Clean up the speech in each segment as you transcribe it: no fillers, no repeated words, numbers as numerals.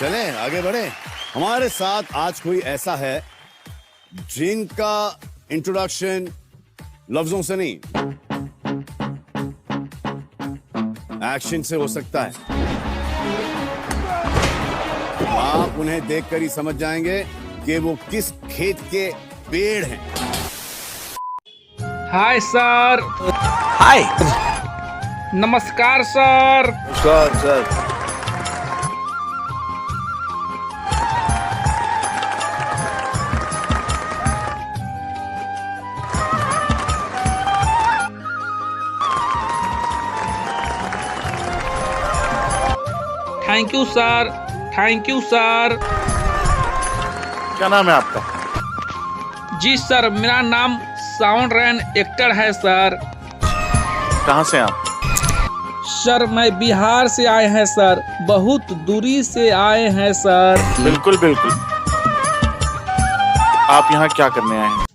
चलें आगे बढ़े। हमारे साथ आज कोई ऐसा है जिनका इंट्रोडक्शन लफ्जों से नहीं एक्शन से हो सकता है। आप उन्हें देखकर ही समझ जाएंगे कि वो किस खेत के पेड़ हैं। Hi sir. हाय। नमस्कार sir. Sir thank you sir, thank you sir. क्या नाम है आपका? जी सर, मेरा नाम साउंड रैन एक्टर है सर। कहाँ से आप? सर मैं बिहार से आए हैं सर, बहुत दूरी से आए हैं सर। बिल्कुल बिल्कुल। आप यहाँ क्या करने आए हैं?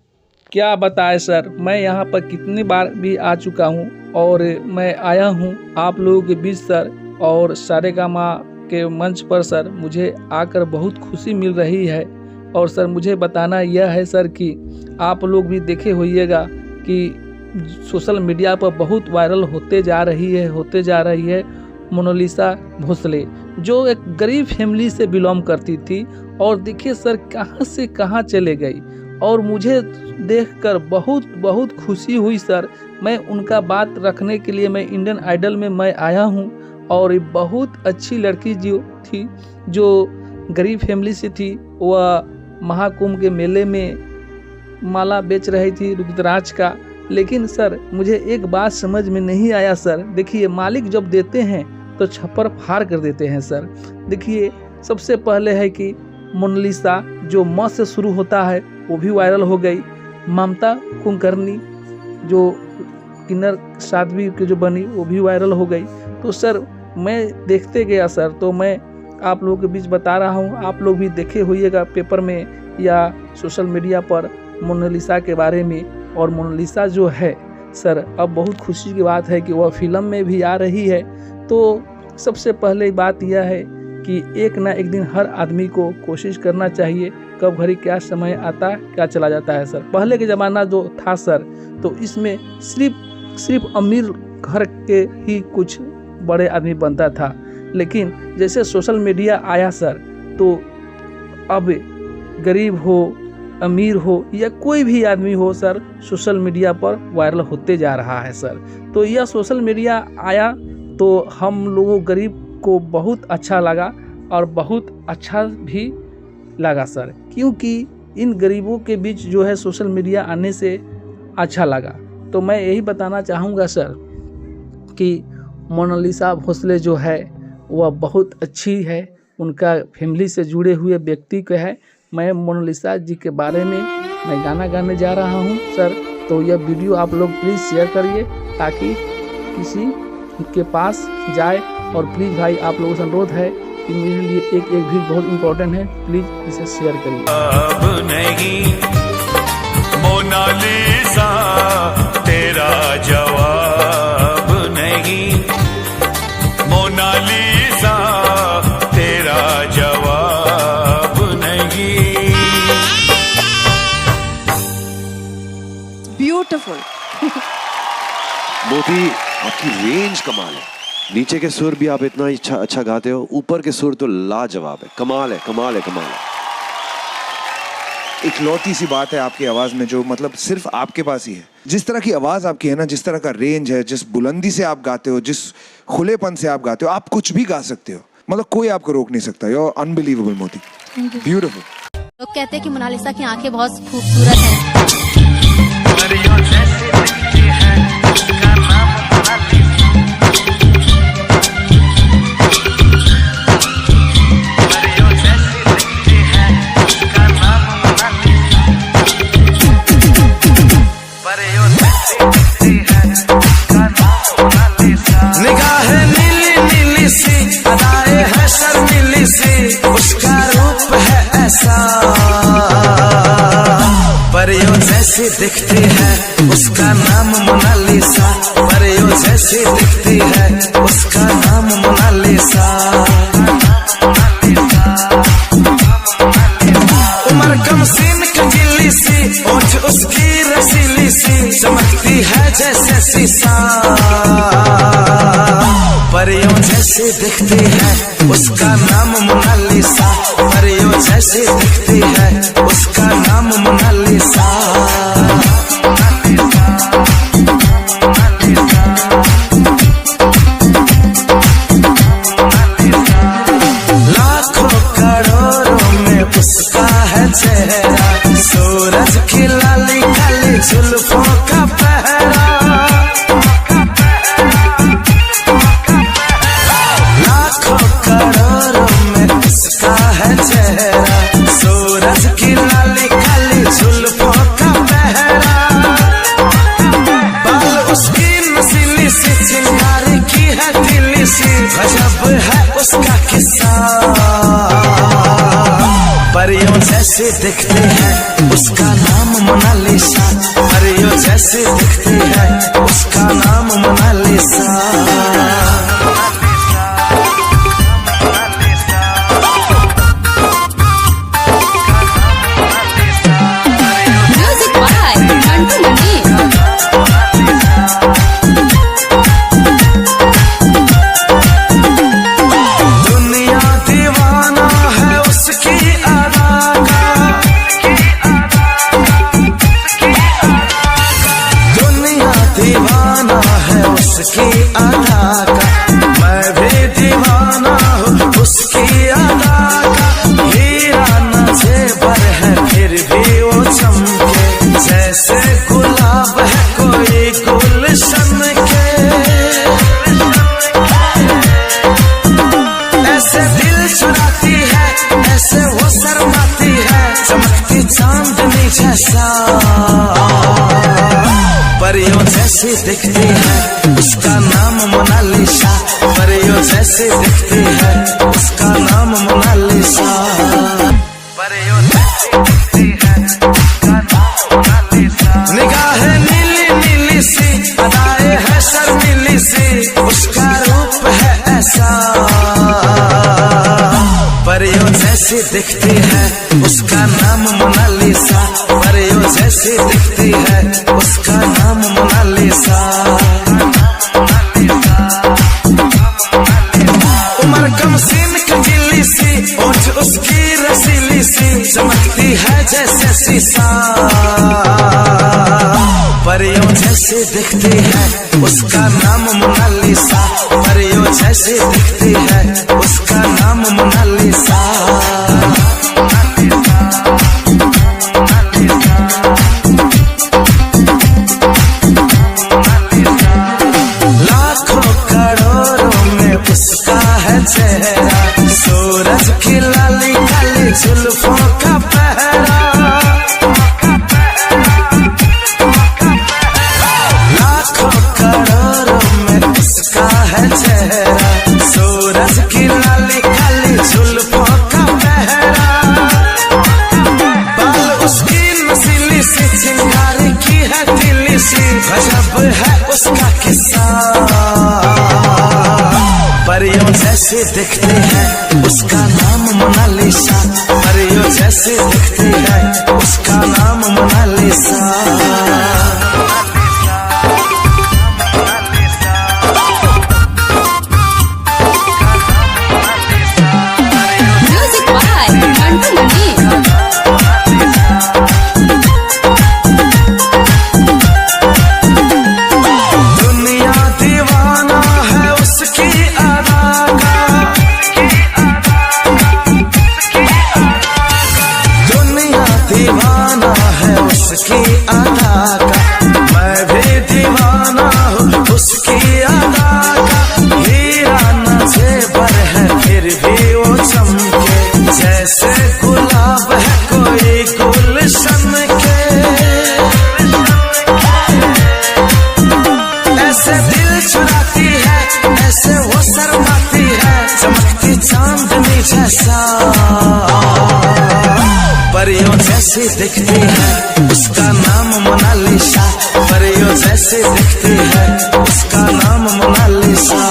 क्या बताएं सर, मैं यहाँ पर कितनी बार भी आ चुका हूँ और मैं आया हूँ आप लोगों के बीच सर, और सारेगामा के मंच पर सर मुझे आकर बहुत खुशी मिल रही है। और सर मुझे बताना यह है सर कि आप लोग भी देखे होइएगा कि सोशल मीडिया पर बहुत वायरल होते जा रही है मोनालिसा भोसले, जो एक गरीब फैमिली से बिलोंग करती थी और देखिए सर कहाँ से कहाँ चले गई। और मुझे देखकर बहुत खुशी हुई सर। मैं उनका बात रखने के लिए मैं इंडियन आइडल में मैं आया हूँ, और ये बहुत अच्छी लड़की जो थी, जो गरीब फैमिली से थी, वह महाकुंभ के मेले में माला बेच रही थी रुद्राक्ष का। लेकिन सर मुझे एक बात समझ में नहीं आया सर। देखिए मालिक जब देते हैं तो छप्पर फाड़ कर देते हैं सर। देखिए सबसे पहले है कि मोनालिसा जो म से शुरू होता है वो भी वायरल हो गई। ममता कुलकर्णी जो किन्नर साध्वी की जो बनी वो भी वायरल हो गई। तो सर मैं देखते गया सर, तो मैं आप लोगों के बीच बता रहा हूँ, आप लोग भी देखे होइएगा पेपर में या सोशल मीडिया पर मोनालिसा के बारे में। और मोनालिसा जो है सर, अब बहुत खुशी की बात है कि वह फिल्म में भी आ रही है। तो सबसे पहले बात यह है कि एक ना एक दिन हर आदमी को कोशिश करना चाहिए। कब घड़ी क्या समय आता क्या चला जाता है सर। पहले के ज़माना जो था सर, तो इसमें सिर्फ अमीर घर के ही कुछ बड़े आदमी बनता था। लेकिन जैसे सोशल मीडिया आया सर, तो अब गरीब हो अमीर हो या कोई भी आदमी हो सर, सोशल मीडिया पर वायरल होते जा रहा है सर। तो यह सोशल मीडिया आया तो हम लोगों गरीब को बहुत अच्छा लगा और बहुत अच्छा भी लगा सर, क्योंकि इन गरीबों के बीच जो है सोशल मीडिया आने से अच्छा लगा। तो मैं यही बताना चाहूँगा सर कि मोनालिसा भोसले जो है वह बहुत अच्छी है, उनका फैमिली से जुड़े हुए व्यक्ति के है। मैं मोनालिसा जी के बारे में मैं गाना गाने जा रहा हूँ सर। तो यह वीडियो आप लोग प्लीज़ शेयर करिए ताकि किसी के पास जाए। और प्लीज़ भाई आप लोगों से अनुरोध है कि मेरे लिए एक भी बहुत इम्पोर्टेंट है, प्लीज़ इसे शेयर करिए। अब नहीं मोनालिसा तेरा जवाब नहीं, मोनालिसा तेरा जवाब नहीं। ब्यूटीफुल। मोदी आपकी रेंज कमाल है। नीचे के सुर भी आप इतना अच्छा गाते हो, ऊपर के सुर तो लाजवाब है। कमाल है, कमाल है, कमाल है। इकलौती सी बात है आपकी आवाज में जो मतलब सिर्फ आपके पास ही है। जिस तरह की आवाज आपकी है ना, जिस तरह का रेंज है, जिस बुलंदी से आप गाते हो, जिस खुलेपन से आप गाते हो, आप कुछ भी गा सकते हो। मतलब कोई आपको रोक नहीं सकता। You are unbelievable Modi, beautiful. लोग कहते हैं कि मोनालिसा की आंखें बहुत खूबसूरत हैं। निगाहें नीली नीली सी, अदाएं है शर्मीली सी, उसका रूप है ऐसा परियों जैसी दिखती है, उसका नाम मोनालिसा। परियों जैसी दिखती है, उसका नाम मोनालिसा। है जैसे शीशा, परियों जैसे दिखती है उसका नाम मोनालिसा, परियों जैसे दिखती है उसका नाम मोनालिसा। लाखों करोड़ों में उसका है चेहरा, सूरज की लाली काली जुल्फों का पहरा। लाखों करोड़ों में उसका है चेहरा, सूरज की लाली काली जुल्फों का पहरा। बाल उसकी नसीली सी चिंगारी की है दिली सी, गजब है उसका किस्सा, परियों जैसे दिखती है उसका नाम मोनालिसा, परियों जैसे दिखती है उसका नाम Mona Lisa. Music by Mantu Mani. दुनिया दीवाना है उसकी अदा का, दुनिया दीवाना है उसकी अदा का, मैं भी दीवाना हूँ उसकी अदा का। हीरा न जेवर है फिर भी वो चमके, जैसे गुलाब है कोई गुलशन के। ऐसे दिल चुराती है ऐसे वो शर्माती है, चमकती चांदनी जैसा, परियों जैसी दिखती है उसका नाम मोनालिसा, परियों जैसी दिखती है उसका नाम मोनालिसा, परियों जैसी दिखती है उसका नाम मोनालिसा। निगाहें नीली नीली सी, अदाएं है शर्मीली सी, उसका रूप है ऐसा, परियों जैसी दिखती है उसका नाम मोनालिसा, परियों जैसी दिखती है उसका नाम मोनालिसा। उम्र कम सीन कंजीली सी, ओठ उसकी रसीली सी, चमकती है जैसे शीशा, परियों जैसी दिखती है उसका नाम मोनालिसा, परियों जैसी दिखती है उसका नाम मोनालिसा। लाखों करोड़ों में उसका है चेहरा, सूरज की लाली काली जुल्फों का पहरा। लाखों करोड़ों में उसका है चेहरा, सूरज की लाली काली जुल्फों का पहरा। बाल उसकी नसीली सी चिंगारी की है दिली सी, गजब है उसका किस्सा, परियों जैसी दिखती है उसका नाम मोनालिसा, परियों जैसी दिखती है उसका नाम Mona Lisa. Music by Mantu Mani. दुनिया दीवाना है उसकी अदा का, दुनिया दीवाना है उसकी अदा का, मैं भी दीवाना हूँ उसकी अदा का। हीरा न जेवर है फिर भी वो चमके, जैसे गुलाब है कोई गुलशन के। ऐसे दिल चुराती है ऐसे वो शर्माती है, चमकती चांदनी जैसा, परियों जैसी दिखती है उसका नाम मोनालिसा, परियों जैसी दिखती है उसका नाम Mona Lisa.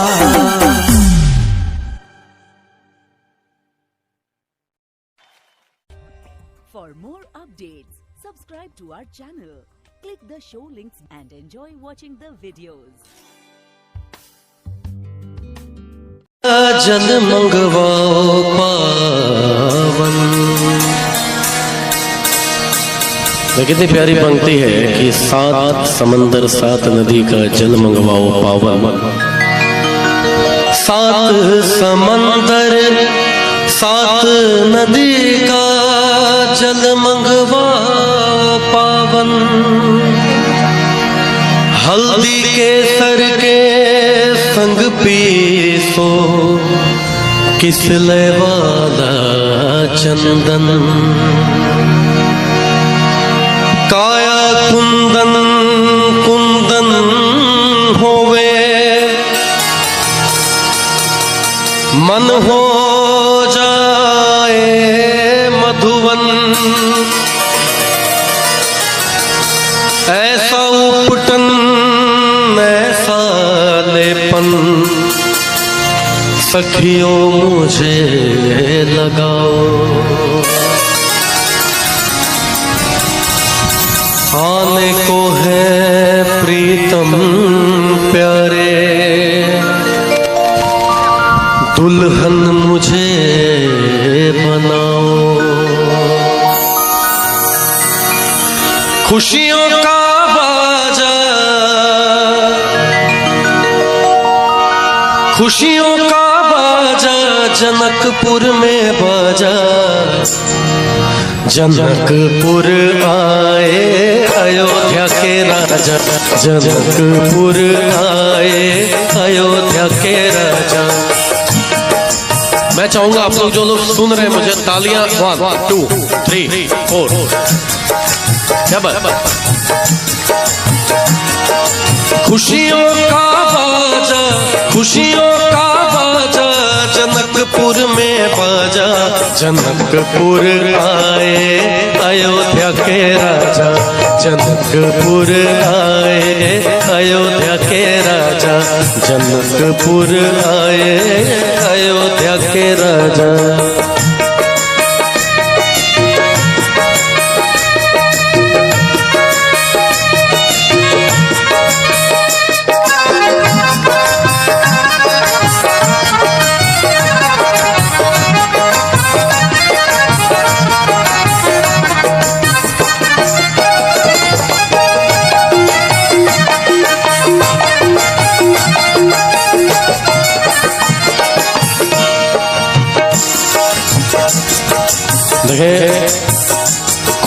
For more updates, subscribe to our channel, Click the show links and enjoy watching the videos. जल मंगवाओ पावन। कितनी प्यारी पंक्ति है कि 7 समंदर 7 नदी का जल मंगवाओ पावन। 7 समंदर 7 नदी का जल मंगवाओ पावन। हल्दी के सर के संग पीसो किसले वाला चंदन। काया कुंदन कुंदन होवे मन हो जाए मधुवन। ऐसा उपटन ऐसा लेपन सखियों मुझे लगाओ। आने को है प्रीतम प्यारे दुल्हन मुझे बनाओ। खुशियों का बाजा खुशियों का बाजा जनकपुर में बाजा। जनकपुर आए अयोध्या के राजा। जनकपुर आए अयोध्या के राजा। मैं चाहूंगा आप लोग जो लोग सुन रहे हैं मुझे तालियां 1 2 3 4 क्या बात। खुशियों का बाजा खुशियों का बाजा जनकपुर में बाजा। जनकपुर आए अयोध्या के राजा। जनकपुर आए अयोध्या के राजा। जनकपुर आए अयोध्या के राजा।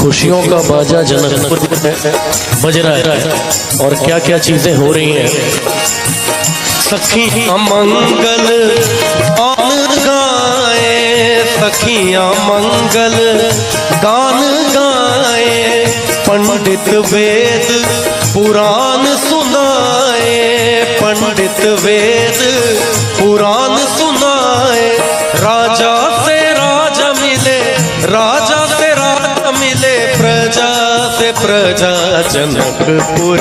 खुशियों का बाजा जनकपुर में बज रहा है और क्या क्या चीजें हो रही हैं। सखियां मंगल गान गाए। सखियां मंगल गान गाए। पंडित वेद पुराण सुनाए। पंडित वेद पुराण सुनाए। राजा से राजा मिले राजा से राजा मिले। प्रजा से प्रजा जनकपुर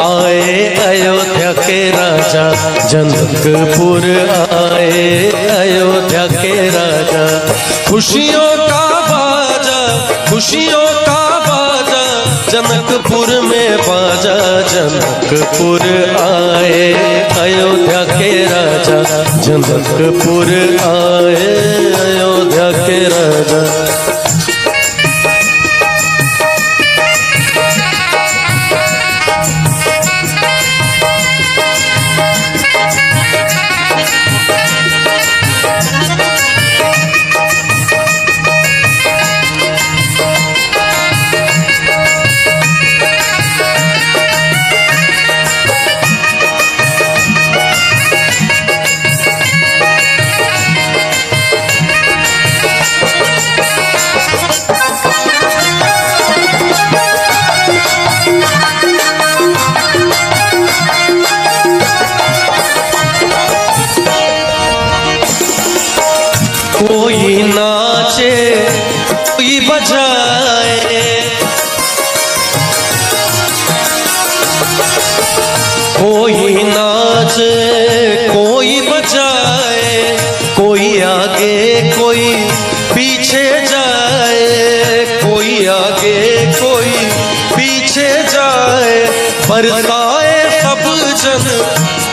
आए अयोध्या के राजा। जनकपुर आए अयोध्या के राजा। खुशियों का बाजा खुशियों का बाजा जनकपुर में बाजा। जनकपुर आए अयोध्या के राजा। जनकपुर आए अयोध्या के राजा।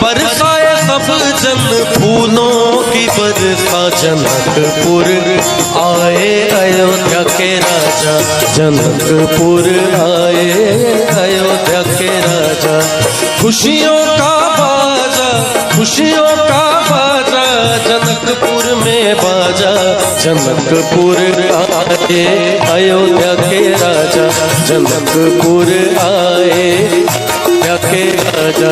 बरसाए सब जन फूलों की बरसा जनकपुर आए अयोध्या के राजा, जनकपुर आए अयोध्या के राजा। खुशियों का बाजा जनकपुर में बाजा, जनकपुर आए अयोध्या के राजा, जनकपुर आए अयोध्या के राजा।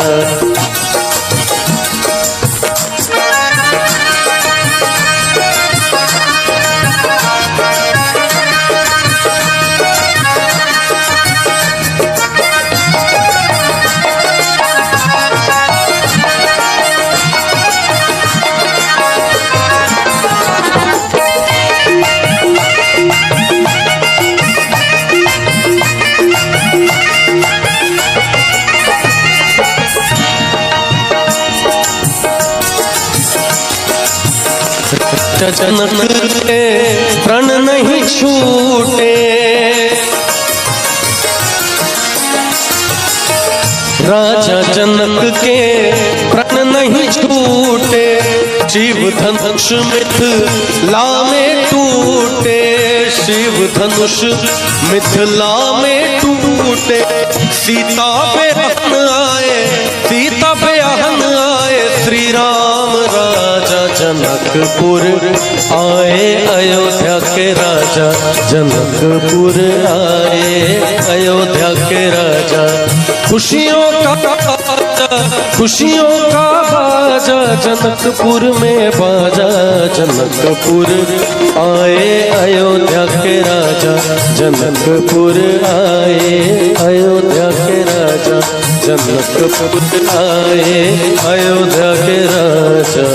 जनक के प्रण नहीं छूटे, राजा जनक के प्रण नहीं छूटे। शिव धनुष मिथिला में टूटे, शिव धनुष मिथिला में टूटे। सीता पे हन आए, सीता पे हन आए, श्री राम राजा जनकपुर आए अयोध्या के राजा, जनकपुर आए अयोध्या के राजा। खुशियों का बाजा जनकपुर में बाजा, जनकपुर आए अयोध्या के राजा, जनकपुर आए अयोध्या के राजा, जनकपुर आए अयोध्या के राजा।